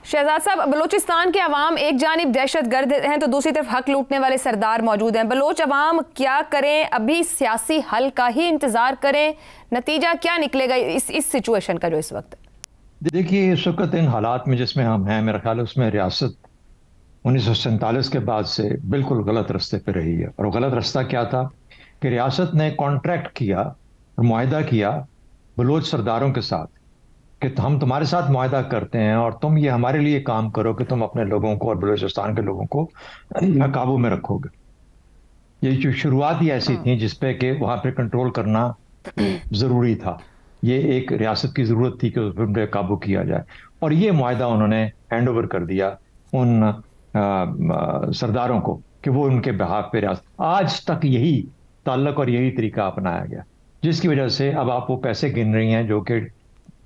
शहजाद साहब, बलूचिस्तान के अवाम एक जानिब दहशतगर्द हैं तो दूसरी तरफ हक लूटने वाले सरदार मौजूद हैं। बलोच अवाम क्या करें? अभी सियासी हल का ही इंतजार करें? नतीजा क्या निकलेगा इस सिचुएशन का जो इस वक्त? देखिए, इस वक्त इन हालात में जिसमें हम हैं, मेरा ख्याल है उसमें रियासत 1947 के बाद से बिल्कुल गलत रास्ते पे रही है। और गलत रास्ता क्या था कि रियासत ने कॉन्ट्रैक्ट किया और मुआहदा किया बलोच सरदारों के साथ कि हम तुम्हारे साथ मुआहदा करते हैं और तुम ये हमारे लिए काम करो कि तुम अपने लोगों को और बलूचिस्तान के लोगों को काबू में रखोगे। ये जो शुरुआत ही ऐसी थी जिसपे कि वहां पे कंट्रोल करना जरूरी था। ये एक रियासत की जरूरत थी कि उस पर काबू किया जाए, और ये मुआहदा उन्होंने हैंड ओवर कर दिया उन सरदारों को कि वो उनके बिहाफ पे रियासत। आज तक यही ताल्लुक और यही तरीका अपनाया गया, जिसकी वजह से अब आप वो पैसे गिन रही हैं जो कि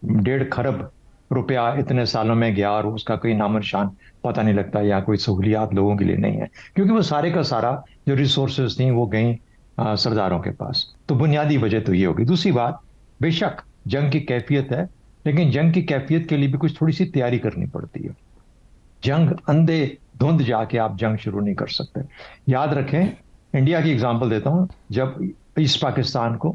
1.5 खरब रुपया इतने सालों में गया और उसका कोई नामो निशान पता नहीं लगता, या कोई सहूलियात लोगों के लिए नहीं है, क्योंकि वो सारे का सारा जो रिसोर्सेज थी वो गई सरदारों के पास। तो बुनियादी वजह तो ये होगी। दूसरी बात, बेशक जंग की कैफियत है, लेकिन जंग की कैफियत के लिए भी कुछ थोड़ी सी तैयारी करनी पड़ती है। जंग अंधे धुंध जाके आप जंग शुरू नहीं कर सकते। याद रखें, इंडिया की एग्जांपल देता हूं, जब ईस्ट पाकिस्तान को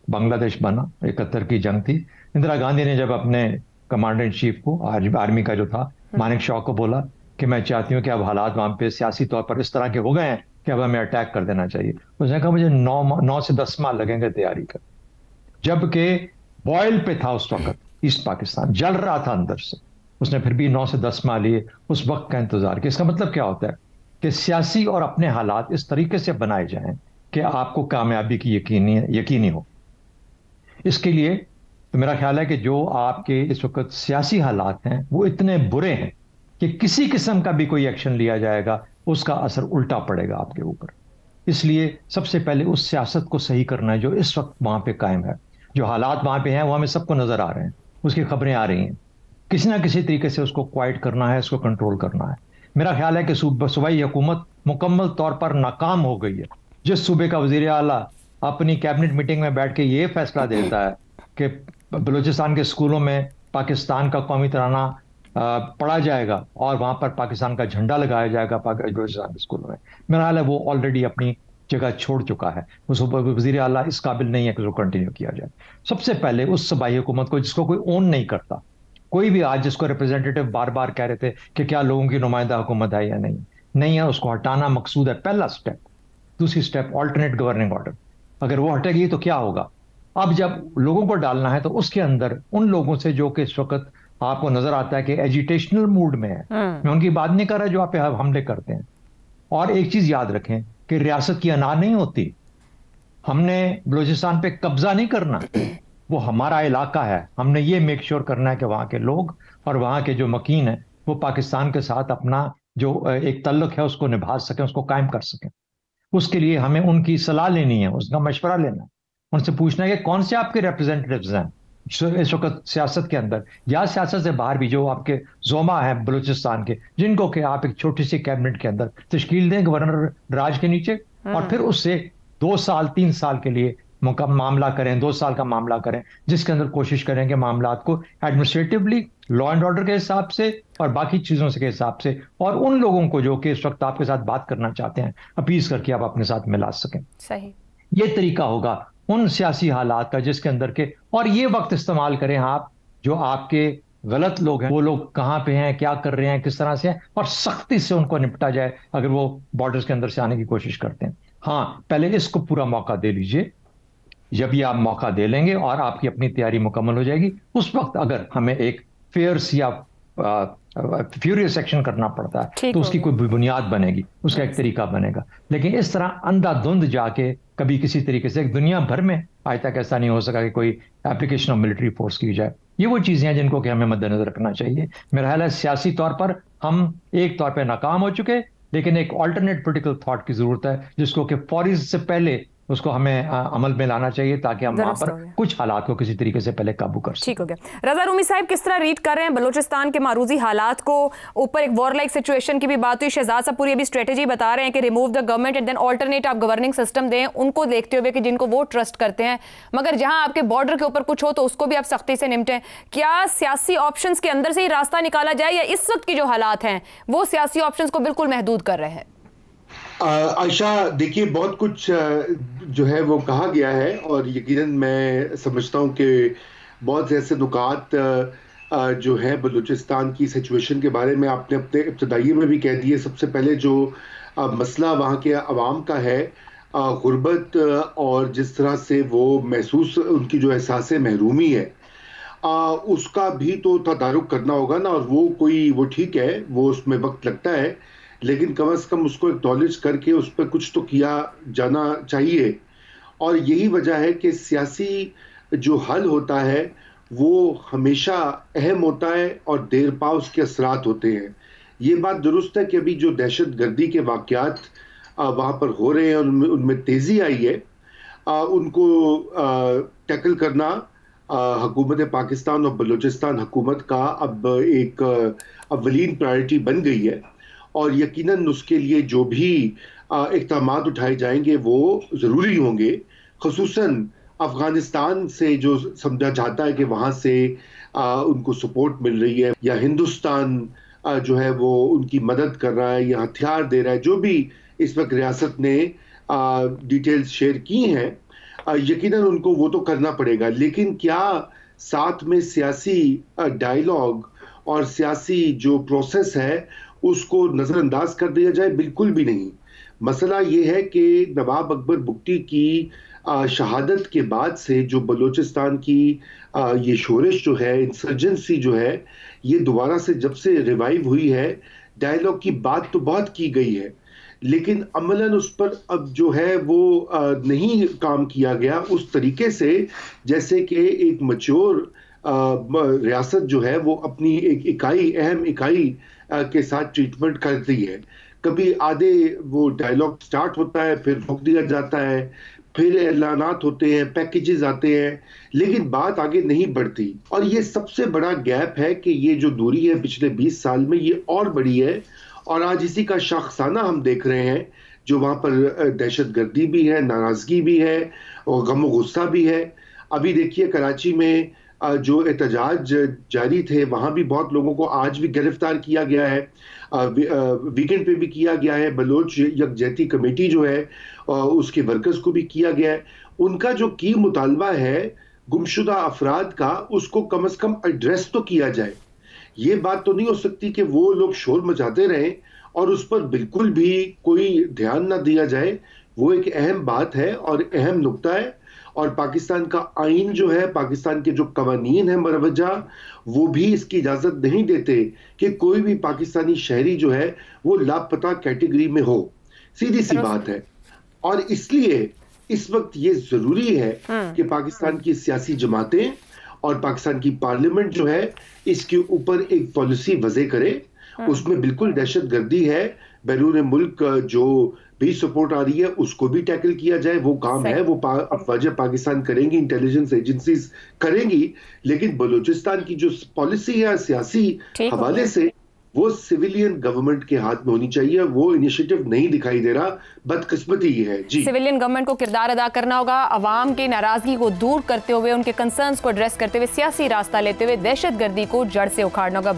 बांग्लादेश बना, 71 की जंग थी, इंदिरा गांधी ने जब अपने कमांडर इन चीफ को, आर्मी का जो था, मानिक शॉ को बोला कि मैं चाहती हूं कि अब हालात वहां पे सियासी तौर पर इस तरह के हो गए हैं कि अब हमें अटैक कर देना चाहिए। उसने कहा मुझे 9 से 10 माह लगेंगे तैयारी कर। जबकि बॉयल पे था उस वक्त ईस्ट पाकिस्तान, जल रहा था अंदर से, उसने फिर भी 9 से 10 माह लिए उस वक्त का इंतजार किया। इसका मतलब क्या होता है कि सियासी और अपने हालात इस तरीके से बनाए जाएं कि आपको कामयाबी की यकीनी हो। इसके लिए तो मेरा ख्याल है कि जो आपके इस वक्त सियासी हालात हैं वो इतने बुरे हैं कि किसी किस्म का भी कोई एक्शन लिया जाएगा उसका असर उल्टा पड़ेगा आपके ऊपर। इसलिए सबसे पहले उस सियासत को सही करना है जो इस वक्त वहां पे कायम है। जो हालात वहां पे हैं वो हमें सबको नजर आ रहे हैं, उसकी खबरें आ रही हैं। किसी ना किसी तरीके से उसको क्वाइट करना है, उसको कंट्रोल करना है। मेरा ख्याल है कि सूबाई हुकूमत मुकम्मल तौर पर नाकाम हो गई है। जिस सूबे का वजीर आला अपनी कैबिनेट मीटिंग में बैठ के ये फैसला देता है कि बलूचिस्तान के स्कूलों में पाकिस्तान का कौमी तराना पढ़ा जाएगा और वहां पर पाकिस्तान का झंडा लगाया जाएगा बलूचिस्तान के स्कूलों में, मेरा ख्याल है वो ऑलरेडी अपनी जगह छोड़ चुका है। उस वजीर आला इस काबिल नहीं है कि उसको कंटिन्यू किया जाए। सबसे पहले उस सूबाई हुकूमत को जिसको कोई ओन नहीं करता, कोई भी आज जिसको रिप्रेजेंटेटिव बार बार कह रहे थे कि क्या लोगों की नुमाइंदा हुकूमत है या नहीं है, उसको हटाना मकसूद है, पहला स्टेप। दूसरी स्टेप, ऑल्टरनेट गवर्निंग ऑर्डर। अगर वो हटेगी तो क्या होगा? अब जब लोगों को डालना है तो उसके अंदर उन लोगों से जो कि इस वक्त आपको नजर आता है कि एजिटेशनल मूड में है, मैं उनकी बात नहीं कर रहा जो आप पे हमले करते हैं। और एक चीज याद रखें कि रियासत की अना नहीं होती, हमने बलूचिस्तान पे कब्जा नहीं करना, वो हमारा इलाका है। हमने ये मेक श्योर करना है कि वहां के लोग और वहां के जो मकीन है वो पाकिस्तान के साथ अपना जो एक ताल्लुक है उसको निभा सकें, उसको कायम कर सकें। उसके लिए हमें उनकी सलाह लेनी है, उसका मशवरा लेना है, उनसे पूछना है कि कौन से आपके रिप्रेजेंटेटिव्स हैं इस वक्त सियासत के अंदर या सियासत से बाहर भी, जो आपके जोमा है बलूचिस्तान के, जिनको कि आप एक छोटी सी कैबिनेट के अंदर तश्कील दें गवर्नर राज के नीचे, और फिर उससे 2 साल 3 साल के लिए मामला करें, 2 साल का मामला करें, जिसके अंदर कोशिश करें कि मामला को एडमिनिस्ट्रेटिवली, लॉ एंड ऑर्डर के हिसाब से और बाकी चीजों से के हिसाब से, और उन लोगों को जो कि इस वक्त आपके साथ बात करना चाहते हैं अपील करके आप अपने साथ मिला सकें। सही, ये तरीका होगा उन सियासी हालात का जिसके अंदर के, और ये वक्त इस्तेमाल करें आप जो आपके गलत लोग हैं, वो लोग कहां पे हैं, क्या कर रहे हैं, किस तरह से हैं, और सख्ती से उनको निपटा जाए अगर वो बॉर्डर्स के अंदर से आने की कोशिश करते हैं। हाँ, पहले इसको पूरा मौका दे लीजिए। जब ये आप मौका दे लेंगे और आपकी अपनी तैयारी मुकम्मल हो जाएगी, उस वक्त अगर हमें एक फेयर्स या फ्यूरियस एक्शन करना पड़ता है तो उसकी कोई बुनियाद बनेगी, उसका एक तरीका बनेगा। लेकिन इस तरह अंधाधुंध जाके कभी किसी तरीके से, दुनिया भर में आज तक ऐसा नहीं हो सका कि कोई एप्लीकेशन ऑफ मिलिट्री फोर्स की जाए। ये वो चीजें हैं जिनको कि हमें मद्देनजर रखना चाहिए। मेरा ख्याल है सियासी तौर पर हम एक तौर पर नाकाम हो चुके, लेकिन एक ऑल्टरनेट पोलिटिकल थॉट की जरूरत है जिसको कि फौरी से पहले उसको हमें अमल में लाना चाहिए ताकि हम वहां पर कुछ हालात को किसी तरीके से पहले काबू कर सकें। ठीक हो गया। रजा रूमी साहब, किस तरह रीड कर रहे हैं बलूचिस्तान के मारूजी हालात को? ऊपर एक वॉर लाइक सिचुएशन की भी बात हुई, शहजाद साहब पूरी अभी स्ट्रेटेजी बता रहे हैं कि remove the government and then alternate आप गवर्निंग सिस्टम दें, उनको देखते हुए कि जिनको वो ट्रस्ट करते हैं, मगर जहां आपके बॉर्डर के ऊपर कुछ हो तो उसको भी आप सख्ती से निपटें। क्या सियासी ऑप्शंस के अंदर से ही रास्ता निकाला जाए या इस वक्त की जो हालात हैं वो सियासी ऑप्शंस को बिल्कुल महदूद कर रहे हैं? आयशा, देखिए, बहुत कुछ जो है वो कहा गया है और यकीनन मैं समझता हूँ कि बहुत से ऐसे नुकात जो है बलूचिस्तान की सिचुएशन के बारे में आपने अपने इब्तदाई में भी कह दिए। सबसे पहले जो मसला वहाँ के अवाम का है, गुर्बत और जिस तरह से वो महसूस, उनकी जो एहसास महरूमी है, उसका भी तो तदारुक करना होगा ना। और वो ठीक है, वो उसमें वक्त लगता है, लेकिन कम से कम उसको एक्नॉलेज करके उस पर कुछ तो किया जाना चाहिए। और यही वजह है कि सियासी जो हल होता है वो हमेशा अहम होता है और देर पा उसके असरात होते हैं। ये बात दुरुस्त है कि अभी जो दहशत गर्दी के वाक़यात वहाँ पर हो रहे हैं उनमें तेज़ी आई है, उनको टैकल करना हुकूमत पाकिस्तान और बलूचिस्तान हुकूमत का अब एक अव्वलीन प्रायोरिटी बन गई है। और यकीनन उसके लिए जो भी इक़दामात उठाए जाएंगे वो ज़रूरी होंगे, ख़ुसूसन अफ़गानिस्तान से जो समझा जाता है कि वहाँ से उनको सपोर्ट मिल रही है या हिंदुस्तान जो है वो उनकी मदद कर रहा है या हथियार दे रहा है, जो भी इस वक्त रियासत ने डिटेल्स शेयर की हैं, यकीनन उनको वो तो करना पड़ेगा। लेकिन क्या साथ में सियासी डायलॉग और सियासी जो प्रोसेस है उसको नज़रअंदाज कर दिया जाए? बिल्कुल भी नहीं। मसला ये है कि नवाब अकबर बुगटी की शहादत के बाद से जो बलूचिस्तान की ये शोरिश जो है, इंसर्जेंसी जो है, ये दोबारा से जब से रिवाइव हुई है, डायलॉग की बात तो बहुत की गई है, लेकिन अमलन उस पर अब जो है वो नहीं काम किया गया उस तरीके से जैसे कि एक मैच्योर रियासत जो है वो अपनी एक इकाई, अहम इकाई के साथ ट्रीटमेंट करती है। कभी आधे वो डायलॉग स्टार्ट होता है, फिर रोक दिया जाता है, फिर ऐलानात होते हैं, पैकेजेस आते हैं, लेकिन बात आगे नहीं बढ़ती। और ये सबसे बड़ा गैप है कि ये जो दूरी है पिछले 20 साल में ये और बड़ी है। और आज इसी का शाखसाना हम देख रहे हैं, जो वहाँ पर दहशत गर्दी भी है, नाराज़गी भी है और गम गुस्सा भी है। अभी देखिए कराची में जो एहतजाज जारी थे, वहाँ भी बहुत लोगों को आज भी गिरफ्तार किया गया है, वीकेंड पे भी किया गया है। बलोच यकजहती कमेटी जो है उसके वर्कर्स को भी किया गया है। उनका जो की मुतालबा है गुमशुदा अफराद का, उसको कम से कम एड्रेस तो किया जाए। ये बात तो नहीं हो सकती कि वो लोग शोर मचाते रहें और उस पर बिल्कुल भी कोई ध्यान ना दिया जाए। वो एक अहम बात है और अहम नुक्ता है। और पाकिस्तान का आइन जो है, पाकिस्तान के जो कवानीन है मरवजा, वो भी इसकी इजाज़त नहीं देते कि कोई भी पाकिस्तानी शहरी जो है वो लापता कैटेगरी में हो। सीधी सी बात है। और इसलिए इस वक्त ये ज़रूरी है कि पाकिस्तान की सियासी जमातें और पाकिस्तान की पार्लियामेंट जो है इसके ऊपर एक पॉलिसी वज़े करे। उसमें बिल्कुल दहशत गर्दी है, बैरून मुल्क जो भी सपोर्ट आ रही है उसको भी टैकल किया जाए। वो काम है, वो अफवाज पाकिस्तान करेंगी, इंटेलिजेंस एजेंसीज करेंगी, लेकिन बलूचिस्तान की जो पॉलिसी है सियासी हवाले से वो सिविलियन गवर्नमेंट के हाथ में होनी चाहिए। वो इनिशिएटिव नहीं दिखाई दे रहा, बदकिस्मती है जी। सिविलियन गवर्नमेंट को किरदार अदा करना होगा, अवाम की नाराजगी को दूर करते हुए, उनके कंसर्न्स को एड्रेस करते हुए, सियासी रास्ता लेते हुए दहशतगर्दी को जड़ से उखाड़ना होगा।